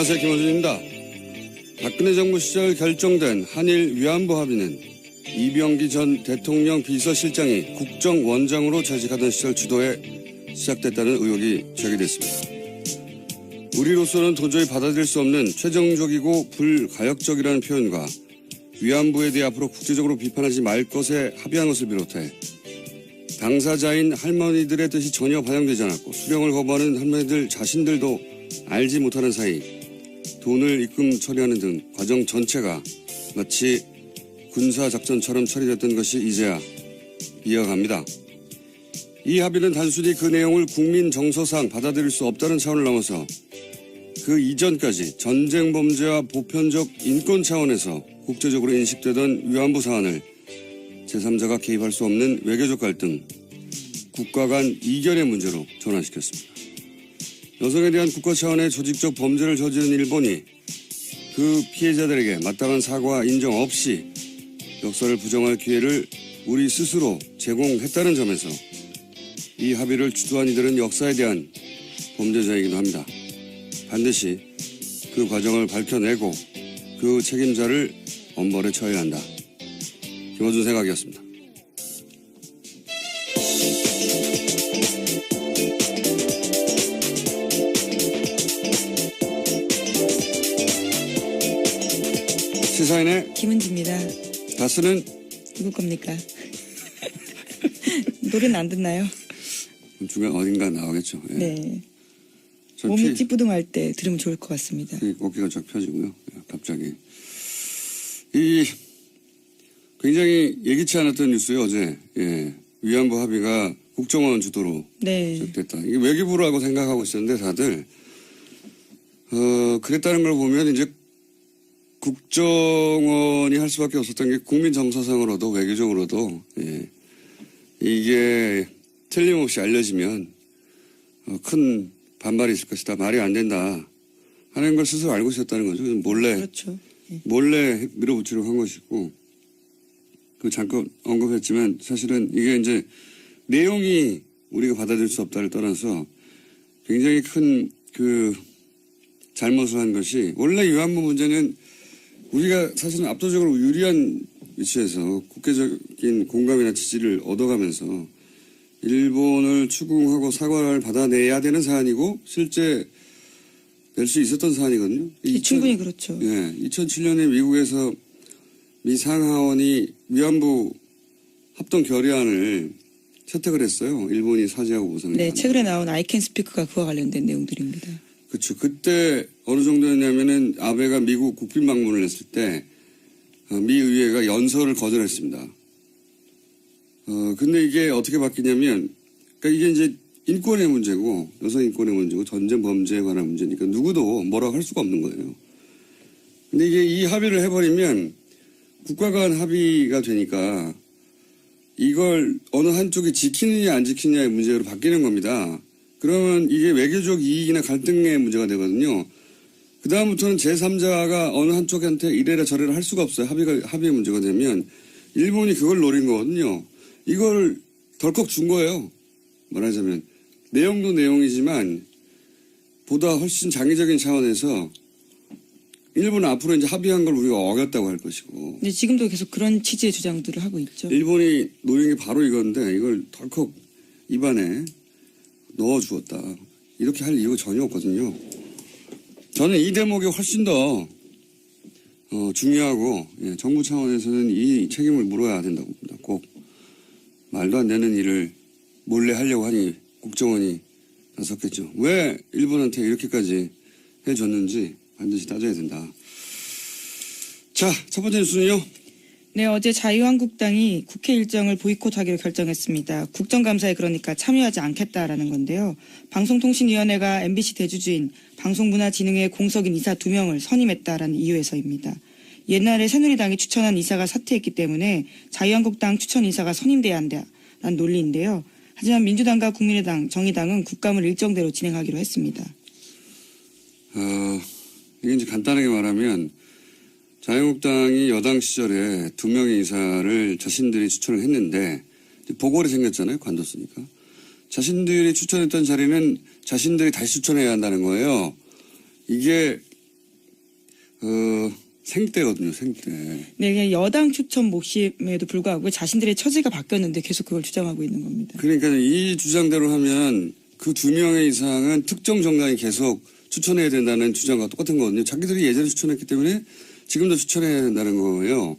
안녕하세요. 김원준입니다. 박근혜 정부 시절 결정된 한일 위안부 합의는 이병기 전 대통령 비서실장이 국정원장으로 재직하던 시절 주도에 시작됐다는 의혹이 제기됐습니다. 우리로서는 도저히 받아들일 수 없는 최종적이고 불가역적이라는 표현과 위안부에 대해 앞으로 국제적으로 비판하지 말 것에 합의한 것을 비롯해 당사자인 할머니들의 뜻이 전혀 반영되지 않았고 수령을 거부하는 할머니들 자신들도 알지 못하는 사이 돈을 입금 처리하는 등 과정 전체가 마치 군사작전처럼 처리됐던 것이 이제야 이해가 갑니다. 이 합의는 단순히 그 내용을 국민 정서상 받아들일 수 없다는 차원을 넘어서 그 이전까지 전쟁 범죄와 보편적 인권 차원에서 국제적으로 인식되던 위안부 사안을 제3자가 개입할 수 없는 외교적 갈등, 국가 간 이견의 문제로 전환시켰습니다. 여성에 대한 국가 차원의 조직적 범죄를 저지른 일본이 그 피해자들에게 마땅한 사과와 인정 없이 역사를 부정할 기회를 우리 스스로 제공했다는 점에서 이 합의를 주도한 이들은 역사에 대한 범죄자이기도 합니다. 반드시 그 과정을 밝혀내고 그 책임자를 엄벌에 처해야 한다. 김어준 생각이었습니다. 시사인의 김은지입니다. 다스는 누구 겁니까? 노래는 안 듣나요? 중간 어딘가 나오겠죠. 예. 네. 몸이 찌뿌둥할 때 들으면 좋을 것 같습니다. 어깨가 쫙 펴지고요. 갑자기. 굉장히 예기치 않았던 뉴스예요, 어제. 예. 위안부 합의가 국정원 주도로 시작됐다. 이게 외교부라고 생각하고 있었는데 다들 그랬다는 걸 보면 이제 국정원이 할 수밖에 없었던 게 국민 정서상으로도 외교적으로도 이게 틀림없이 알려지면 큰 반발이 있을 것이다. 말이 안 된다. 하는 걸 스스로 알고 있었다는 거죠. 몰래 그렇죠. 몰래 밀어붙이려고 한 것이고 잠깐 언급했지만 사실은 이게 이제 내용이 우리가 받아들일 수 없다를 떠나서 굉장히 큰 잘못을 한 것이 원래 위안부 문제는 우리가 사실은 압도적으로 유리한 위치에서 국제적인 공감이나 지지를 얻어가면서 일본을 추궁하고 사과를 받아내야 되는 사안이고 실제 낼 수 있었던 사안이거든요. 충분히 그렇죠. 2007년에 미국에서 미 상하원이 위안부 합동 결의안을 채택을 했어요. 일본이 사죄하고 보상을. 네, 최근에 나온 I Can Speak가 그와 관련된 내용들입니다. 그렇죠. 그때 어느 정도였냐면은 아베가 미국 국빈 방문을 했을 때 미 의회가 연설을 거절했습니다. 근데 이게 어떻게 바뀌냐면, 그러니까 이게 이제 인권의 문제고 여성 인권의 문제고 전쟁 범죄에 관한 문제니까 누구도 뭐라고 할 수가 없는 거예요. 근데 이게 이 합의를 해버리면 국가 간 합의가 되니까 이걸 어느 한쪽이 지키느냐 안 지키느냐의 문제로 바뀌는 겁니다. 그러면 이게 외교적 이익이나 갈등의 문제가 되거든요. 그 다음부터는 제3자가 어느 한쪽한테 이래라 저래라 할 수가 없어요. 합의의 문제가 되면 일본이 그걸 노린 거거든요. 이걸 덜컥 준 거예요. 말하자면 내용도 내용이지만 보다 훨씬 장기적인 차원에서 일본은 앞으로 이제 합의한 걸 우리가 어겼다고 할 것이고. 근데 지금도 계속 그런 취지의 주장들을 하고 있죠. 일본이 노린 게 바로 이건데 이걸 덜컥 입안에 넣어주었다. 이렇게 할 이유가 전혀 없거든요. 저는 이 대목이 훨씬 더 중요하고 정부 차원에서는 이 책임을 물어야 된다고 봅니다. 꼭 말도 안 되는 일을 몰래 하려고 하니 국정원이 나섰겠죠. 왜 일본한테 이렇게까지 해줬는지 반드시 따져야 된다. 자, 첫 번째 뉴스는요. 네, 어제 자유한국당이 국회 일정을 보이콧하기로 결정했습니다. 국정감사에 그러니까 참여하지 않겠다라는 건데요. 방송통신위원회가 MBC 대주주인 방송문화진흥회 공석인 이사 2명을 선임했다라는 이유에서입니다. 옛날에 새누리당이 추천한 이사가 사퇴했기 때문에 자유한국당 추천 이사가 선임돼야 한다라는 논리인데요. 하지만 민주당과 국민의당, 정의당은 국감을 일정대로 진행하기로 했습니다. 이게 이제 간단하게 말하면 자유한국당이 여당 시절에 2명의 이사를 자신들이 추천을 했는데 보궐이 생겼잖아요. 관뒀으니까. 자신들이 추천했던 자리는 자신들이 다시 추천해야 한다는 거예요. 이게 생떼거든요, 생떼. 네, 그냥 여당 추천 몫임에도 불구하고 자신들의 처지가 바뀌었는데 계속 그걸 주장하고 있는 겁니다. 그러니까 이 주장대로 하면 그 2명의 이상은 특정 정당이 계속 추천해야 된다는 주장과 똑같은 거거든요. 자기들이 예전에 추천했기 때문에 지금도 추천해야 된다는 거예요.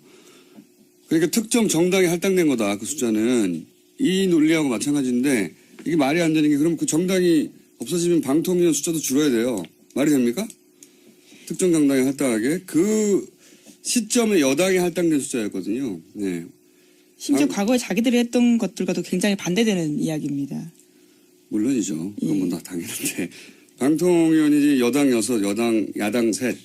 그러니까 특정 정당이 할당된 거다, 그 숫자는. 이 논리하고 마찬가지인데 이게 말이 안 되는 게 그럼 그 정당이 없어지면 방통위원 숫자도 줄어야 돼요. 말이 됩니까? 특정 정당이 할당하게. 그 시점에 여당이 할당된 숫자였거든요. 네. 심지어 과거에 자기들이 했던 것들과도 굉장히 반대되는 이야기입니다. 물론이죠. 그건 뭐 다 당연한데. 방통위원이 여당 6, 야당 3.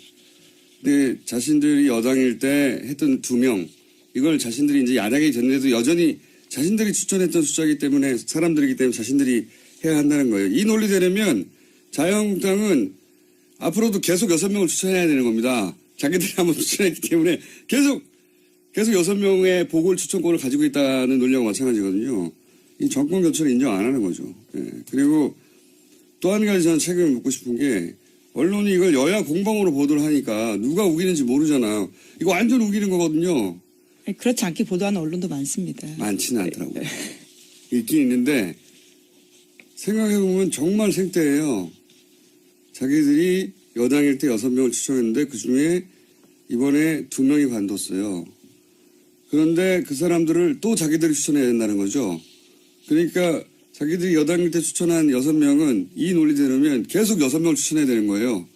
근데 자신들이 여당일 때 했던 2명, 이걸 자신들이 이제 야당이 됐는데도 여전히 자신들이 추천했던 숫자이기 때문에 사람들이기 때문에 자신들이 해야 한다는 거예요. 이 논리되려면 자유한국당은 앞으로도 계속 6명을 추천해야 되는 겁니다. 자기들이 한번 추천했기 때문에 계속 6명의 보궐 추천권을 가지고 있다는 논리하고 마찬가지거든요. 이 정권 교체를 인정 안 하는 거죠. 예. 그리고 또 한 가지 저는 책임을 묻고 싶은 게 언론이 이걸 여야 공방으로 보도를 하니까 누가 우기는지 모르잖아요. 이거 완전 우기는 거거든요. 그렇지 않게 보도하는 언론도 많습니다. 많지는 않더라고요. 있긴 있는데 생각해보면 정말 생떼예요. 자기들이 여당일 때 6명을 추천했는데 그중에 이번에 2명이 관뒀어요. 그런데 그 사람들을 또 자기들이 추천해야 된다는 거죠. 그러니까 자기들이 여당일 때 추천한 6명은 이 논리대로면 계속 6명을 추천해야 되는 거예요.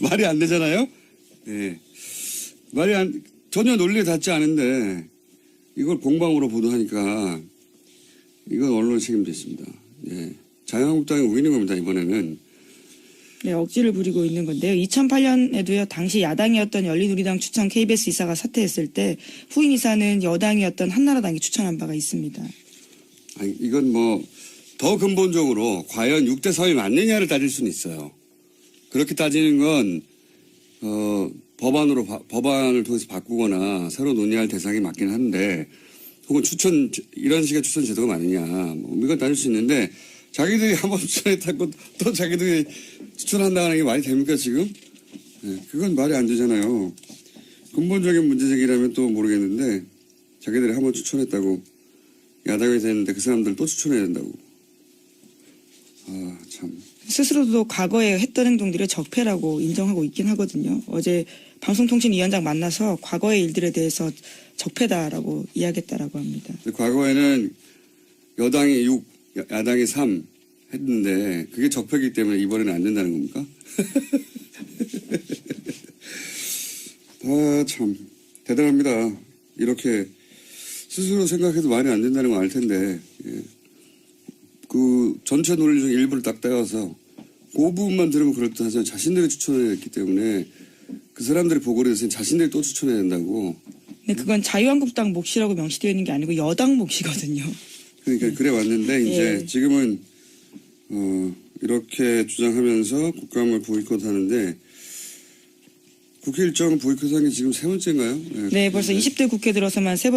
말이 안 되잖아요? 네. 전혀 논리에 닿지 않은데 이걸 공방으로 보도하니까 이건 언론의 책임도 있습니다. 예. 자유한국당이 우기는 겁니다, 이번에는. 네, 억지를 부리고 있는 건데요. 2008년에도요, 당시 야당이었던 열린우리당 추천 KBS 이사가 사퇴했을 때 후임 이사는 여당이었던 한나라당이 추천한 바가 있습니다. 아니, 이건 뭐 더 근본적으로 과연 6대 3이 맞느냐를 따질 수는 있어요. 그렇게 따지는 건 법안을 통해서 바꾸거나 새로 논의할 대상이 맞긴 한데 혹은 이런 식의 추천 제도가 맞느냐 뭐 이건 따질 수 있는데 자기들이 한번 추천했다고 또 자기들이 추천한다는 게 말이 됩니까 지금? 네, 그건 말이 안 되잖아요. 근본적인 문제 제기라면 또 모르겠는데 자기들이 한번 추천했다고 야당이 됐는데 그 사람들 또 추천해야 된다고. 아 참. 스스로도 과거에 했던 행동들을 적폐라고 인정하고 있긴 하거든요. 어제 방송통신위원장 만나서 과거의 일들에 대해서 적폐다라고 이야기했다라고 합니다. 과거에는 여당이 6, 야당이 3 했는데 그게 적폐이기 때문에 이번에는 안 된다는 겁니까? 아, 참 대단합니다. 이렇게 스스로 생각해도 말이 안 된다는 걸 알 텐데 예. 그 전체 논리 중 일부를 딱 떼어서 그 부분만 들으면 그럴듯하지만 자신들이 추천을 했기 때문에 그 사람들이 보고를 해서 자신들이 또 추천해야 된다고. 네, 그건 자유한국당 몫이라고 명시되어 있는 게 아니고 여당 몫이거든요. 그러니까 그래 왔는데 이제 예. 지금은 이렇게 주장하면서 국감을 보이콧하는데 국회 일정 보이콧한 게 지금 3번째인가요? 네, 벌써 20대 국회 들어서만 세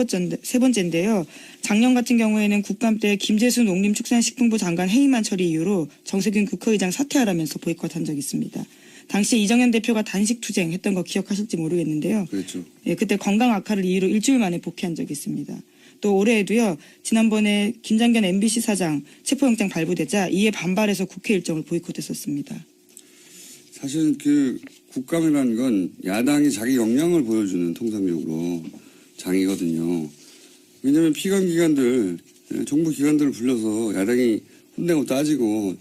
번째인데요. 작년 같은 경우에는 국감 때 김재수 농림축산식품부 장관 해임안 처리 이후로 정세균 국회의장 사퇴하라면서 보이콧한 적이 있습니다. 당시 이정현 대표가 단식 투쟁했던 거 기억하실지 모르겠는데요. 그렇죠. 예, 그때 건강 악화를 이유로 일주일 만에 복귀한 적이 있습니다. 또 올해에도요. 지난번에 김장견 MBC 사장 체포영장 발부되자 이에 반발해서 국회 일정을 보이콧했었습니다. 사실 그 국감이라는 건 야당이 자기 역량을 보여주는 통상적으로 장이거든요. 왜냐하면 피감기관들, 정부 기관들을 불러서 야당이 혼내고 따지고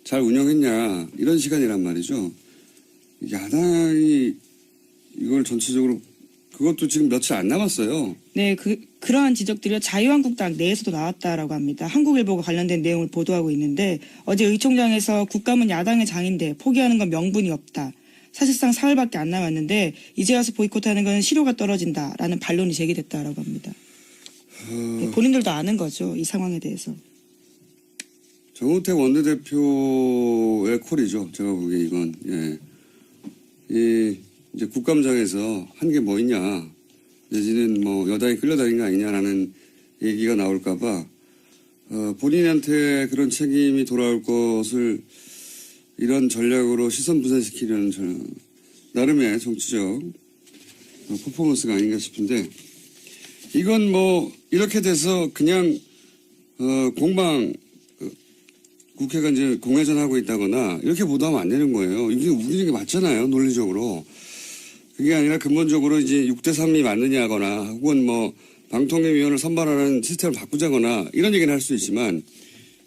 잘 운영했냐 이런 시간이란 말이죠. 야당이 이걸 전체적으로 그것도 지금 며칠 안 남았어요. 네, 그러한 지적들이 자유한국당 내에서도 나왔다라고 합니다. 한국일보가 관련된 내용을 보도하고 있는데 어제 의총장에서 국감은 야당의 장인데 포기하는 건 명분이 없다. 사실상 사흘밖에 안 남았는데 이제 와서 보이콧하는 건 실효가 떨어진다라는 반론이 제기됐다라고 합니다. 네, 본인들도 아는 거죠. 이 상황에 대해서. 정우택 원내대표의 콜이죠. 제가 보기에 이건. 예. 이제 국감장에서 한 게 뭐 있냐, 내지는 뭐 여당이 끌려다닌 거 아니냐라는 얘기가 나올까봐 본인한테 그런 책임이 돌아올 것을 이런 전략으로 시선 분산시키려는 나름의 정치적 퍼포먼스가 아닌가 싶은데 이건 뭐 이렇게 돼서 그냥 공방 국회가 이제 공회전하고 있다거나 이렇게 보도하면 안 되는 거예요. 이게 우기는 게 맞잖아요, 논리적으로. 그게 아니라 근본적으로 이제 6대3이 맞느냐 하거나 혹은 뭐 방통위원을 선발하는 시스템을 바꾸자거나 이런 얘기는 할 수 있지만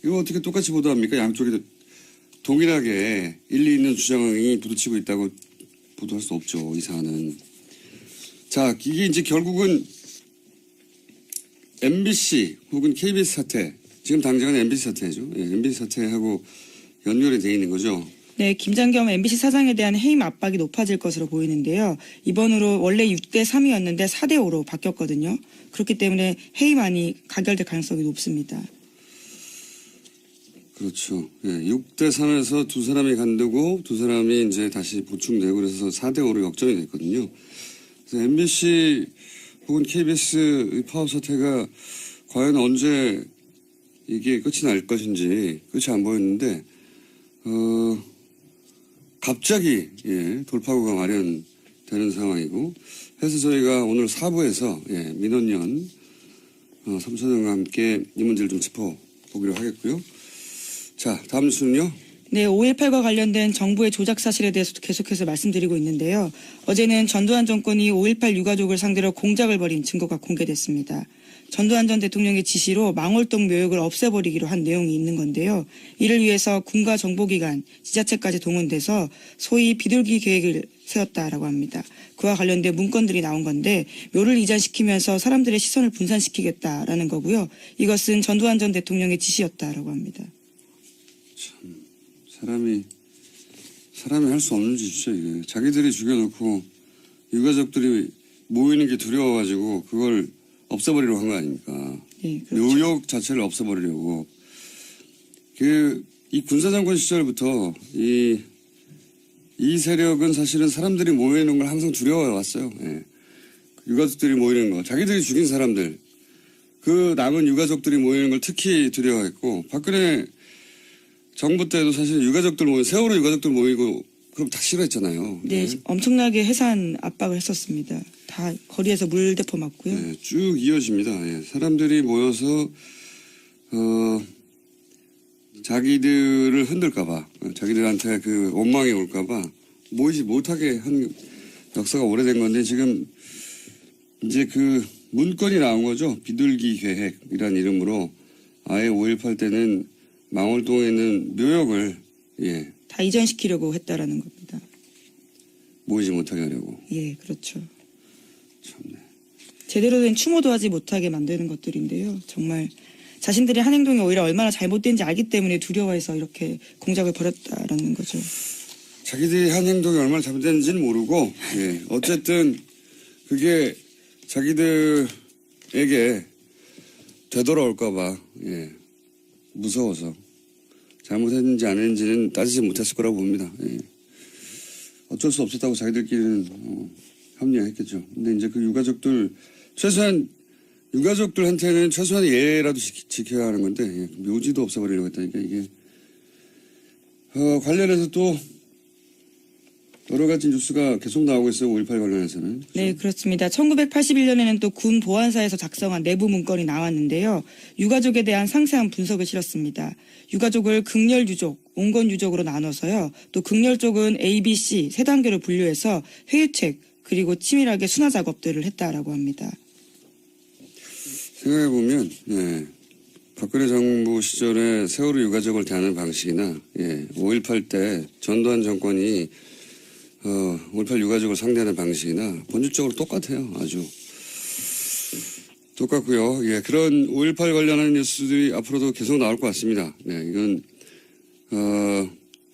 이거 어떻게 똑같이 보도합니까? 양쪽이 동일하게 일리 있는 주장이 부딪히고 있다고 보도할 수 없죠, 이 사안은. 자, 이게 이제 결국은 MBC 혹은 KBS 사태, 지금 당장은 MBC 사태죠. 예, MBC 사태하고 연결이 돼 있는 거죠. 네, 김장겸 MBC 사장에 대한 해임 압박이 높아질 것으로 보이는데요. 이번으로 원래 6대3이었는데 4대5로 바뀌었거든요. 그렇기 때문에 해임안이 가결될 가능성이 높습니다. 그렇죠. 예, 6대3에서 두 사람이 간두고 두 사람이 이제 다시 보충되고 그래서 4대5로 역전이 됐거든요. 그래서 MBC 혹은 KBS 파업 사태가 과연 언제 이게 끝이 날 것인지 끝이 안 보였는데 갑자기 돌파구가 마련되는 상황이고 그래서 저희가 오늘 4부에서 민원연 삼선영과 함께 이 문제를 좀 짚어보기로 하겠고요. 자, 다음 뉴스는요. 네, 5.18과 관련된 정부의 조작 사실에 대해서도 계속해서 말씀드리고 있는데요. 어제는 전두환 정권이 5.18 유가족을 상대로 공작을 벌인 증거가 공개됐습니다. 전두환 전 대통령의 지시로 망월동 묘역을 없애버리기로 한 내용이 있는 건데요. 이를 위해서 군과 정보기관, 지자체까지 동원돼서 소위 비둘기 계획을 세웠다라고 합니다. 그와 관련된 문건들이 나온 건데 묘를 이전시키면서 사람들의 시선을 분산시키겠다라는 거고요. 이것은 전두환 전 대통령의 지시였다라고 합니다. 참 사람이 할 수 없는 짓이죠. 이게. 자기들이 죽여놓고 유가족들이 모이는 게 두려워가지고 그걸 없애버리려고 한 거 아닙니까? 네, 그렇죠. 묘역 자체를 없애버리려고. 이 군사정권 시절부터 이 세력은 사실은 사람들이 모이는 걸 항상 두려워해왔어요. 예. 유가족들이 모이는 거. 자기들이 죽인 사람들. 그 남은 유가족들이 모이는 걸 특히 두려워했고, 박근혜 정부 때도 사실 유가족들 세월호 유가족들 모이고, 그럼 다 싫어했잖아요. 네, 엄청나게 해산 압박을 했었습니다. 다 거리에서 물대포 맞고요. 네, 쭉 이어집니다. 예. 사람들이 모여서 자기들을 흔들까봐, 자기들한테 그 원망이 올까봐 모이지 못하게 한 역사가 오래된 건데 지금 이제 그 문건이 나온 거죠. 비둘기 계획이라는 이름으로 아예 5.18 때는 망월동에 있는 묘역을 다 이전시키려고 했다라는 겁니다. 모이지 못하게 하려고. 예, 그렇죠. 참네. 제대로 된 추모도 하지 못하게 만드는 것들인데요. 정말 자신들이 한 행동이 오히려 얼마나 잘못된지 알기 때문에 두려워해서 이렇게 공작을 벌였다라는 거죠. 자기들이 한 행동이 얼마나 잘못됐는지는 모르고 어쨌든 그게 자기들에게 되돌아올까 봐 무서워서 잘못했는지 안 했는지는 따지지 못했을 거라고 봅니다. 어쩔 수 없었다고 자기들끼리는 합리화했겠죠. 근데 이제 그 유가족들 최소한 유가족들한테는 최소한의 예라도 지켜야 하는 건데 묘지도 없애버리려고 했다니까 이게 관련해서 또 여러 가지 뉴스가 계속 나오고 있어요. 5.18 관련해서는. 네, 그렇습니다. 1981년에는 또 군 보안사에서 작성한 내부 문건이 나왔는데요. 유가족에 대한 상세한 분석을 실었습니다. 유가족을 극렬 유족, 온건 유족으로 나눠서요. 또 극렬 쪽은 A, B, C 세 단계로 분류해서 회유책 그리고 치밀하게 순화 작업들을 했다라고 합니다. 생각해보면 박근혜 정부 시절에 세월호 유가족을 대하는 방식이나 5.18 때 전두환 정권이 5.18 유가족을 상대하는 방식이나 본질적으로 똑같아요. 아주 똑같고요. 그런 5.18 관련한 뉴스들이 앞으로도 계속 나올 것 같습니다. 이건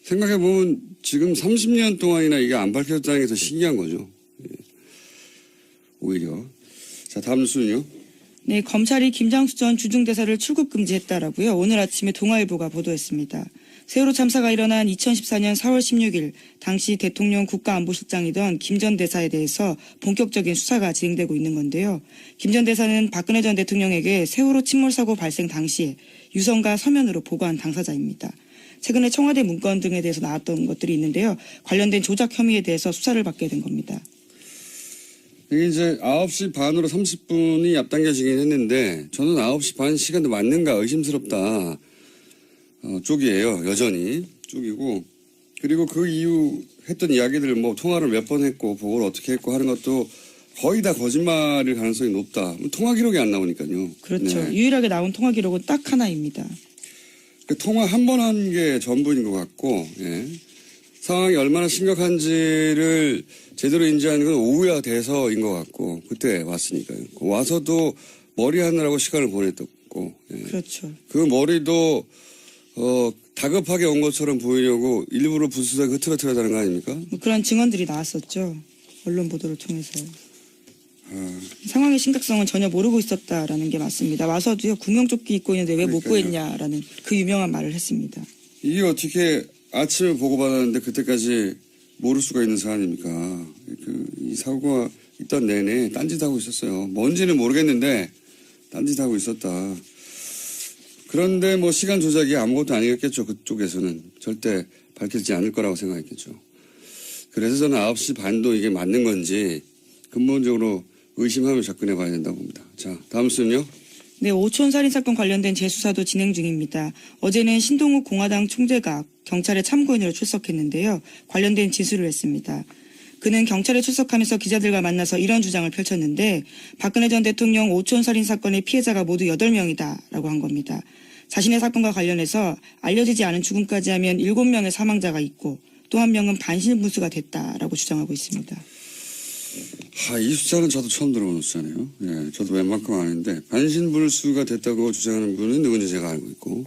생각해보면 지금 30년 동안이나 이게 안 밝혀졌다는 게 더 신기한 거죠. 오히려. 자, 다음 뉴스는요. 네, 검찰이 김장수 전 주중대사를 출국 금지했다라고요. 오늘 아침에 동아일보가 보도했습니다. 세월호 참사가 일어난 2014년 4월 16일 당시 대통령 국가안보실장이던 김 전 대사에 대해서 본격적인 수사가 진행되고 있는 건데요. 김 전 대사는 박근혜 전 대통령에게 세월호 침몰 사고 발생 당시에 유선과 서면으로 보고한 당사자입니다. 최근에 청와대 문건 등에 대해서 나왔던 것들이 있는데요. 관련된 조작 혐의에 대해서 수사를 받게 된 겁니다. 이게 이제 9시 반으로 30분이 앞당겨지긴 했는데 저는 9시 반 시간도 맞는가 의심스럽다 쪽이에요. 여전히 쪽이고, 그리고 그 이후 했던 이야기들 뭐 통화를 몇 번 했고 보고를 어떻게 했고 하는 것도 거의 다 거짓말일 가능성이 높다. 통화 기록이 안 나오니까요. 그렇죠. 네. 유일하게 나온 통화 기록은 딱 하나입니다. 그 통화 한 번 한 게 전부인 것 같고, 예. 상황이 얼마나 심각한지를 제대로 인지하는 건 오후야 돼서인 것 같고, 그때 왔으니까요. 와서도 머리 하느라고 시간을 보냈고, 예. 그렇죠. 그 머리도 다급하게 온 것처럼 보이려고 일부러 부수다가 흐트러뜨렸다는 거 아닙니까? 뭐 그런 증언들이 나왔었죠. 언론 보도를 통해서요. 상황의 심각성은 전혀 모르고 있었다라는 게 맞습니다. 와서도요, 구명조끼 입고 있는데 왜 못 그러니까요. 구했냐라는 그 유명한 말을 했습니다. 이게 어떻게 아침에 보고받았는데 그때까지 모를 수가 있는 사안입니까? 이 사고가 있던 내내 딴짓하고 있었어요. 뭔지는 모르겠는데 딴짓하고 있었다. 그런데 뭐 시간 조작이 아무것도 아니겠죠. 그쪽에서는 절대 밝혀지지 않을 거라고 생각했겠죠. 그래서 저는 9시 반도 이게 맞는 건지 근본적으로 의심하며 접근해 봐야 된다고 봅니다. 자, 다음 순요. 네, 오촌 살인사건 관련된 재수사도 진행 중입니다. 어제는 신동욱 공화당 총재가 경찰의 참고인으로 출석했는데요. 관련된 진술을 했습니다. 그는 경찰에 출석하면서 기자들과 만나서 이런 주장을 펼쳤는데 박근혜 전 대통령 오촌 살인사건의 피해자가 모두 8명이다라고 한 겁니다. 자신의 사건과 관련해서 알려지지 않은 죽음까지 하면 7명의 사망자가 있고 또 한 명은 반신분수가 됐다라고 주장하고 있습니다. 이 숫자는 저도 처음 들어보는 숫자네요. 예, 저도 웬만큼 아는데 반신불수가 됐다고 주장하는 분은 누군지 제가 알고 있고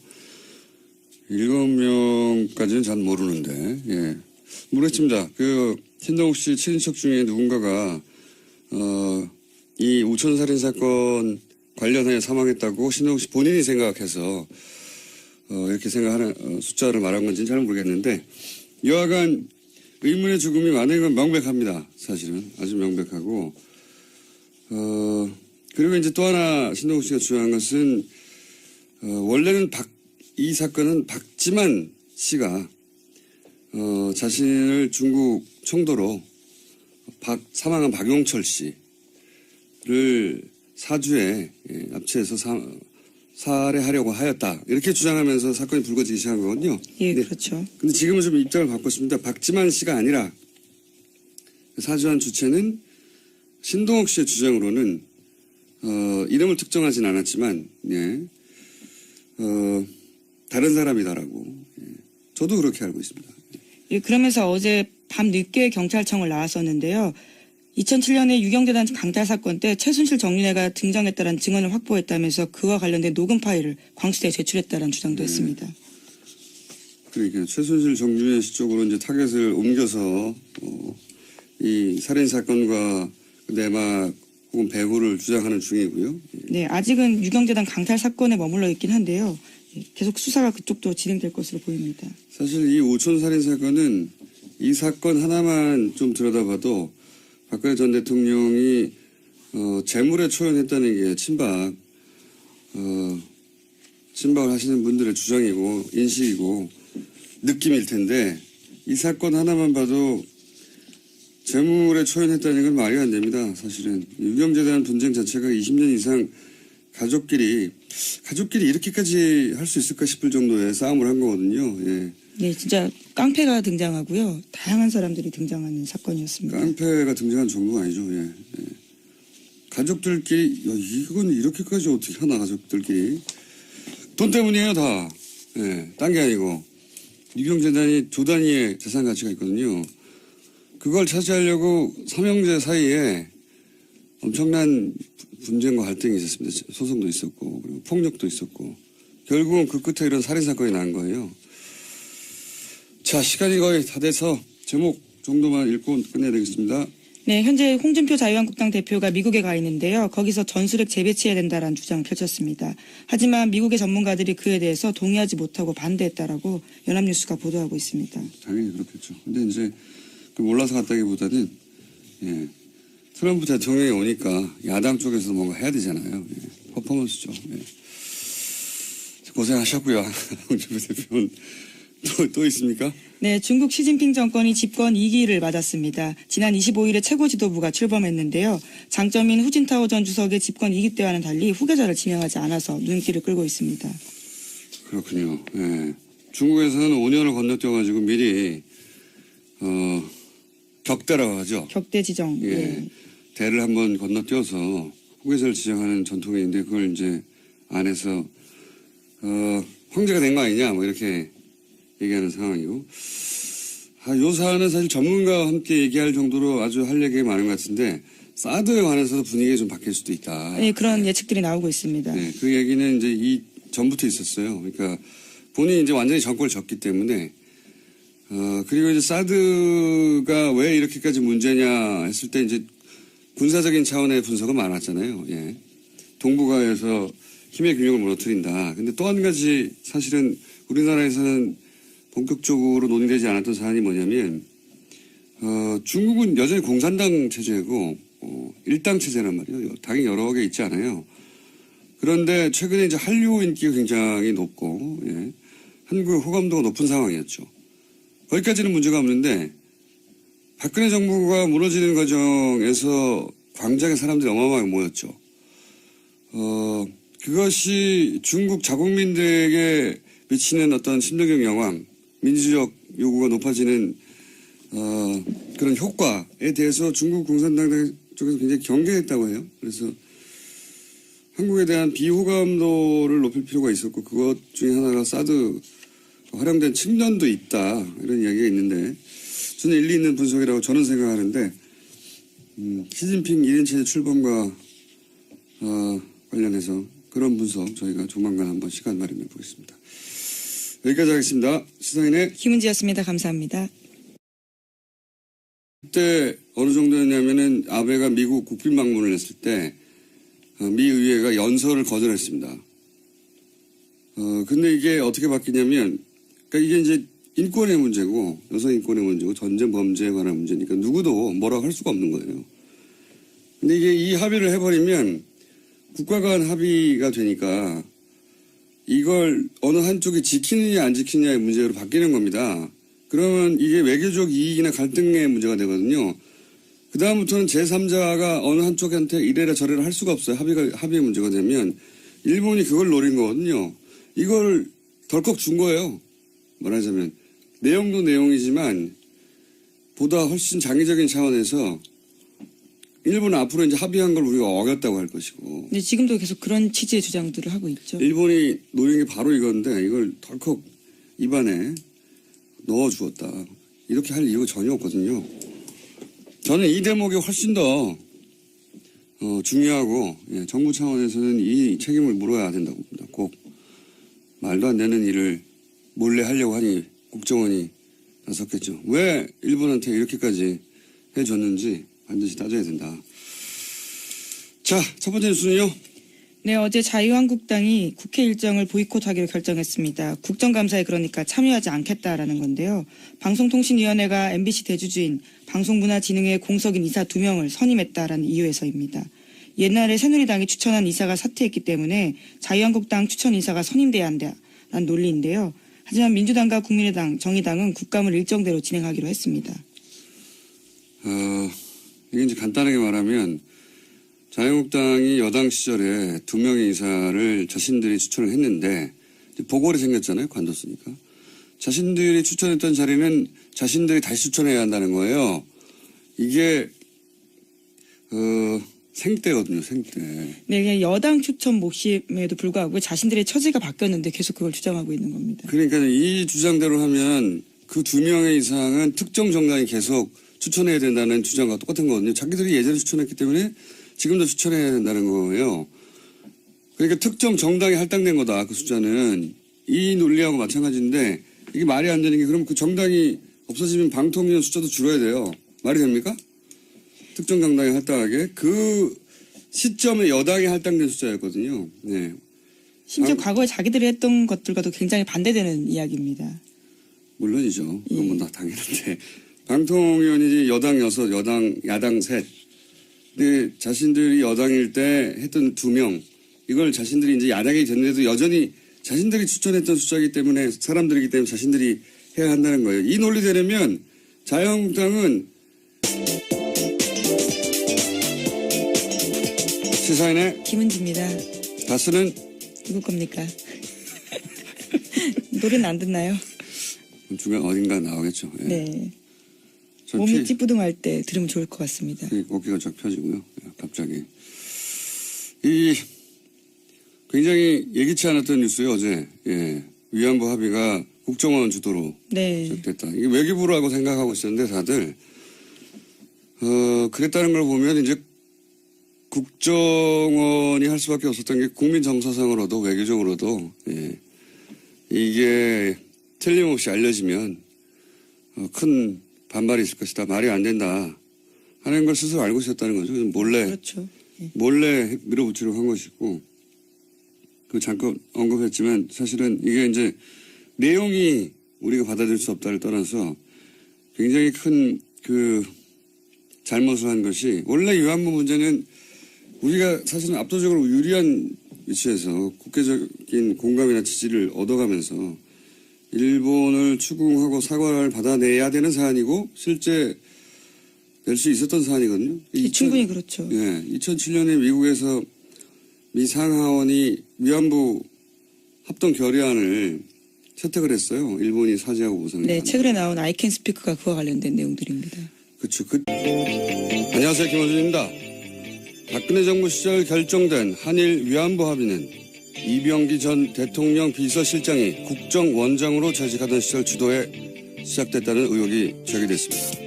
7명까지는 잘 모르는데, 예. 모르겠습니다. 신동욱 씨 친인척 중에 누군가가 이 우천살인 사건 관련하여 사망했다고 신동욱 씨 본인이 생각해서 이렇게 생각하는 숫자를 말한 건지는 잘 모르겠는데, 여하간 의문의 죽음이 많은 건 명백합니다. 사실은 아주 명백하고, 그리고 이제 또 하나 신동욱 씨가 주장한 것은 원래는 이 사건은 박지만 씨가 자신을 중국 청도로 사망한 박용철 씨를 사주에 납치해서 살해하려고 하였다. 이렇게 주장하면서 사건이 불거지기 시작한 거거든요. 예, 그렇죠. 근데 지금은 좀 입장을 바꿨습니다. 박지만 씨가 아니라 사주한 주체는 신동욱 씨의 주장으로는 이름을 특정하진 않았지만, 예, 다른 사람이다라고. 예, 저도 그렇게 알고 있습니다. 예, 그러면서 어제 밤 늦게 경찰청을 나왔었는데요. 2007년에 유경재단 강탈 사건 때 최순실 정윤회가 등장했다는 증언을 확보했다면서 그와 관련된 녹음 파일을 광수대에 제출했다는 주장도 했습니다. 그러니까 최순실 정윤회 씨 쪽으로 이제 타겟을 옮겨서 이 살인 사건과 내막 혹은 배후를 주장하는 중이고요. 네, 아직은 유경재단 강탈 사건에 머물러 있긴 한데요. 계속 수사가 그쪽도 진행될 것으로 보입니다. 사실 이 오촌 살인 사건은 이 사건 하나만 좀 들여다봐도 박근혜 전 대통령이 재물에 초연했다는 게 친박을 하시는 분들의 주장이고 인식이고 느낌일 텐데, 이 사건 하나만 봐도 재물에 초연했다는 건 말이 안 됩니다. 사실은 유경재단 분쟁 자체가 20년 이상 가족끼리 이렇게까지 할 수 있을까 싶을 정도의 싸움을 한 거거든요. 예. 네, 진짜 깡패가 등장하고요. 다양한 사람들이 등장하는 사건이었습니다. 깡패가 등장한 정도가 아니죠. 예. 예. 가족들끼리, 이건 이렇게까지 어떻게 하나, 가족들끼리. 돈 때문이에요, 다. 예. 딴 게 아니고. 유경재단이 조 단위의 재산 가치가 있거든요. 그걸 차지하려고 삼형제 사이에 엄청난 분쟁과 갈등이 있었습니다. 소송도 있었고, 그리고 폭력도 있었고. 결국은 그 끝에 이런 살인사건이 난 거예요. 자, 시간이 거의 다 돼서 제목 정도만 읽고 끝내야 되겠습니다. 네, 현재 홍준표 자유한국당 대표가 미국에 가 있는데요. 거기서 전술핵 재배치해야 된다라는 주장을 펼쳤습니다. 하지만 미국의 전문가들이 그에 대해서 동의하지 못하고 반대했다라고 연합뉴스가 보도하고 있습니다. 당연히 그렇겠죠. 근데 이제 그 몰라서 갔다기보다는, 예, 트럼프 대통령이 오니까 야당 쪽에서 뭔가 해야 되잖아요. 예, 퍼포먼스죠. 예. 고생하셨고요. 홍준표 대표는. 또 있습니까? 네, 중국 시진핑 정권이 집권 2기를 맞았습니다. 지난 25일에 최고 지도부가 출범했는데요. 장점인 후진타오 전 주석의 집권 2기 때와는 달리 후계자를 지명하지 않아서 눈길을 끌고 있습니다. 그렇군요. 예. 중국에서는 5년을 건너뛰어가지고 미리 격대라고 하죠. 격대 지정. 예. 예. 대를 한번 건너뛰어서 후계자를 지정하는 전통이 있는데 그걸 이제 안 해서 황제가 된 거 아니냐 뭐 이렇게 얘기하는 상황이고 요 사안은 사실 전문가와 함께 얘기할 정도로 아주 할 얘기가 많은 것 같은데 사드에 관해서도 분위기가 좀 바뀔 수도 있다. 네, 그런 예측들이 나오고 있습니다. 네, 그 얘기는 이제 이 전부터 있었어요. 그러니까 본인이 이제 완전히 정권을 졌기 때문에 그리고 이제 사드가 왜 이렇게까지 문제냐 했을 때 이제 군사적인 차원의 분석은 많았잖아요. 예. 동북아에서 힘의 균형을 무너뜨린다. 근데 또 한 가지 사실은 우리나라에서는 본격적으로 논의되지 않았던 사안이 뭐냐면 중국은 여전히 공산당 체제고 일당 체제란 말이에요. 당이 여러 개 있지 않아요. 그런데 최근에 이제 한류 인기가 굉장히 높고 예. 한국의 호감도가 높은 상황이었죠. 거기까지는 문제가 없는데 박근혜 정부가 무너지는 과정에서 광장에 사람들이 어마어마하게 모였죠. 그것이 중국 자국민들에게 미치는 어떤 심리적 영향, 민주적 요구가 높아지는 그런 효과에 대해서 중국 공산당 쪽에서 굉장히 경계했다고 해요. 그래서 한국에 대한 비호감도를 높일 필요가 있었고 그것 중에 하나가 사드 활용된 측면도 있다 이런 이야기가 있는데 저는 일리 있는 분석이라고 저는 생각하는데 시진핑 1인 체제 출범과 관련해서 그런 분석 저희가 조만간 한번 시간 마련해 보겠습니다. 여기까지 하겠습니다. 시사인의 김은지였습니다. 감사합니다. 그때 어느 정도였냐면은 아베가 미국 국빈 방문을 했을 때 미 의회가 연설을 거절했습니다. 근데 이게 어떻게 바뀌냐면 그러니까 이게 이제 인권의 문제고 여성 인권의 문제고 전쟁 범죄에 관한 문제니까 누구도 뭐라고 할 수가 없는 거예요. 근데 이게 이 합의를 해버리면 국가 간 합의가 되니까 이걸 어느 한쪽이 지키느냐 안 지키느냐의 문제로 바뀌는 겁니다. 그러면 이게 외교적 이익이나 갈등의 문제가 되거든요. 그 다음부터는 제3자가 어느 한쪽한테 이래라 저래라 할 수가 없어요. 합의의 문제가 되면 일본이 그걸 노린 거거든요. 이걸 덜컥 준 거예요. 말하자면 내용도 내용이지만 보다 훨씬 장기적인 차원에서 일본은 앞으로 이제 합의한 걸 우리가 어겼다고 할 것이고. 근데 지금도 계속 그런 취지의 주장들을 하고 있죠. 일본이 노린 게 바로 이건데 이걸 덜컥 입안에 넣어주었다. 이렇게 할 이유가 전혀 없거든요. 저는 이 대목이 훨씬 더 중요하고 예, 정부 차원에서는 이 책임을 물어야 된다고 봅니다. 꼭 말도 안 되는 일을 몰래 하려고 하니 국정원이 나섰겠죠. 왜 일본한테 이렇게까지 해줬는지 반드시 따져야 된다. 자, 첫 번째 뉴스는요. 네, 어제 자유한국당이 국회 일정을 보이콧하기로 결정했습니다. 국정감사에 그러니까 참여하지 않겠다라는 건데요. 방송통신위원회가 MBC 대주주인 방송문화진흥회 공석인 이사 2명을 선임했다라는 이유에서입니다. 옛날에 새누리당이 추천한 이사가 사퇴했기 때문에 자유한국당 추천 이사가 선임돼야 한다는 논리인데요. 하지만 민주당과 국민의당, 정의당은 국감을 일정대로 진행하기로 했습니다. 이게 이제 간단하게 말하면 자유한국당이 여당 시절에 2명의 이사를 자신들이 추천을 했는데 보궐이 생겼잖아요. 관뒀으니까. 자신들이 추천했던 자리는 자신들이 다시 추천해야 한다는 거예요. 이게 생떼거든요. 생떼. 네, 그냥 여당 추천 몫임에도 불구하고 자신들의 처지가 바뀌었는데 계속 그걸 주장하고 있는 겁니다. 그러니까 이 주장대로 하면 그 2명의 이상은 특정 정당이 계속 추천해야 된다는 주장과 똑같은 거거든요. 자기들이 예전에 추천했기 때문에 지금도 추천해야 된다는 거예요. 그러니까 특정 정당이 할당된 거다. 그 숫자는. 이 논리하고 마찬가지인데 이게 말이 안 되는 게 그럼 그 정당이 없어지면 방통위원 숫자도 줄어야 돼요. 말이 됩니까? 특정 정당이 할당하게. 그 시점에 여당이 할당된 숫자였거든요. 네. 심지어 과거에 자기들이 했던 것들과도 굉장히 반대되는 이야기입니다. 물론이죠. 그건 뭐 다 당연한데. 방통위원이 여당 6, 야당 3. 근데 자신들이 여당일 때 했던 2명, 이걸 자신들이 이제 야당이 됐는데도 여전히 자신들이 추천했던 숫자이기 때문에 사람들이기 때문에 자신들이 해야 한다는 거예요. 이 논리대로면 자유한국당은 시사인의 김은지입니다. 다스는 누구 겁니까? 노래는 안 듣나요? 중간 어딘가 나오겠죠. 예. 네. 전 몸이 찌뿌둥할 때 들으면 좋을 것 같습니다. 어깨가 쫙 펴지고요. 갑자기. 굉장히 예기치 않았던 뉴스예요, 어제. 예. 위안부 합의가 국정원 주도로 네. 시작됐다. 이게 외교부라고 생각하고 있었는데 다들, 그랬다는 걸 보면 이제 국정원이 할 수밖에 없었던 게 국민 정서상으로도 외교적으로도, 예. 이게 틀림없이 알려지면 큰 반발이 있을 것이다. 말이 안 된다. 하는 걸 스스로 알고 있었다는 거죠. 몰래. 그렇죠. 네. 몰래 밀어붙이려고 한 것이고, 잠깐 언급했지만 사실은 이게 이제 내용이 우리가 받아들일 수 없다를 떠나서 굉장히 큰 잘못을 한 것이 원래 위안부 문제는 우리가 사실은 압도적으로 유리한 위치에서 국제적인 공감이나 지지를 얻어가면서 일본을 추궁하고 사과를 받아내야 되는 사안이고 실제 낼 수 있었던 사안이거든요. 충분히 그렇죠. 예, 2007년에 미국에서 미 상하원이 위안부 합동 결의안을 채택을 했어요. 일본이 사죄하고 보상을. 네, 최근에 나온 I Can Speak가 그와 관련된 내용들입니다. 그렇죠. 안녕하세요, 김원준입니다. 박근혜 정부 시절 결정된 한일 위안부 합의는 이병기 전 대통령 비서실장이 국정원장으로 재직하던 시절 주도에 시작됐다는 의혹이 제기됐습니다.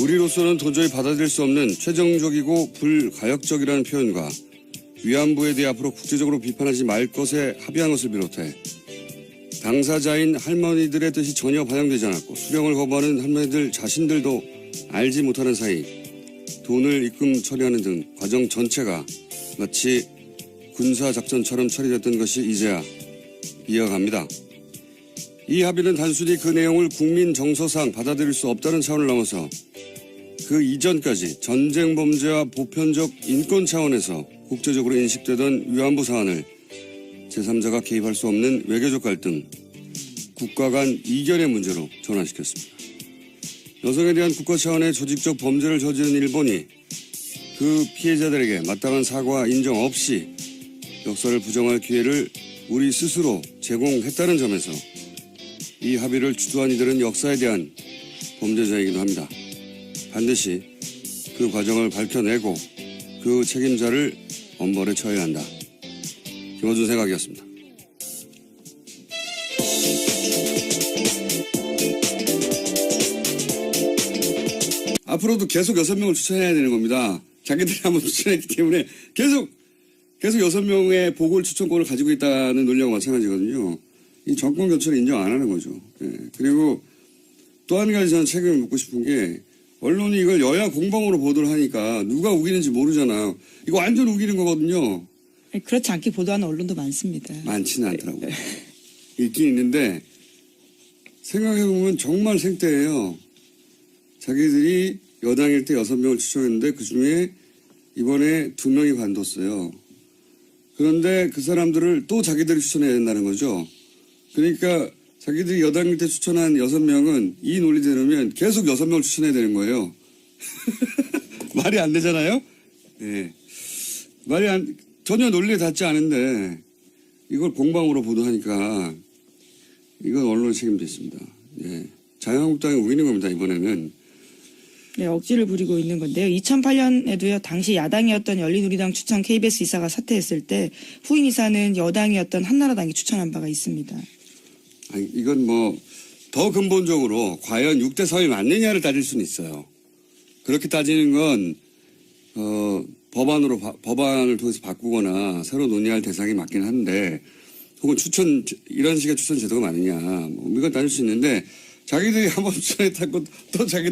우리로서는 도저히 받아들일 수 없는 최종적이고 불가역적이라는 표현과 위안부에 대해 앞으로 국제적으로 비판하지 말 것에 합의한 것을 비롯해 당사자인 할머니들의 뜻이 전혀 반영되지 않았고 수령을 거부하는 할머니들 자신들도 알지 못하는 사이 돈을 입금 처리하는 등 과정 전체가 마치 군사작전처럼 처리됐던 것이 이제야 이어갑니다. 이 합의는 단순히 그 내용을 국민 정서상 받아들일 수 없다는 차원을 넘어서 그 이전까지 전쟁 범죄와 보편적 인권 차원에서 국제적으로 인식되던 위안부 사안을 제3자가 개입할 수 없는 외교적 갈등, 국가 간 이견의 문제로 전환시켰습니다. 여성에 대한 국가 차원의 조직적 범죄를 저지른 일본이 그 피해자들에게 마땅한 사과 인정 없이 역사를 부정할 기회를 우리 스스로 제공했다는 점에서 이 합의를 주도한 이들은 역사에 대한 범죄자이기도 합니다. 반드시 그 과정을 밝혀내고 그 책임자를 엄벌에 처해야 한다. 김어준 생각이었습니다. 앞으로도 계속 6명을 추천해야 되는 겁니다. 자기들이 한번 추천했기 때문에 계속 6명의 보궐 추천권을 가지고 있다는 논리와 마찬가지거든요. 이 정권 교체를 인정 안 하는 거죠. 예. 그리고 또 한 가지 저는 책임을 묻고 싶은 게 언론이 이걸 여야 공방으로 보도를 하니까 누가 우기는지 모르잖아요. 이거 완전 우기는 거거든요. 그렇지 않게 보도하는 언론도 많습니다. 많지는 않더라고요. 있긴 있는데 생각해보면 정말 생떼예요. 자기들이 여당일 때 6명을 추천했는데 그중에 이번에 2명이 관뒀어요. 그런데 그 사람들을 또 자기들이 추천해야 된다는 거죠. 그러니까 자기들이 여당일 때 추천한 6명은 이 논리대로면 계속 6명을 추천해야 되는 거예요. 말이 안 되잖아요? 네. 전혀 논리에 닿지 않은데 이걸 공방으로 보도하니까 이건 언론의 책임도 있습니다. 예. 자유한국당이 우기는 겁니다, 이번에는. 네, 억지를 부리고 있는 건데요. 2008년에도요. 당시 야당이었던 열린우리당 추천 KBS 이사가 사퇴했을 때 후임 이사는 여당이었던 한나라당이 추천한 바가 있습니다. 아니, 이건 더 근본적으로 과연 6대 3이 맞느냐를 따질 수는 있어요. 그렇게 따지는 건 법안을 통해서 바꾸거나 새로 논의할 대상이 맞긴 한데 혹은 이런 식의 추천 제도가 맞느냐 이건 따질 수 있는데 자기들이 한번 추천했다고 또 자기들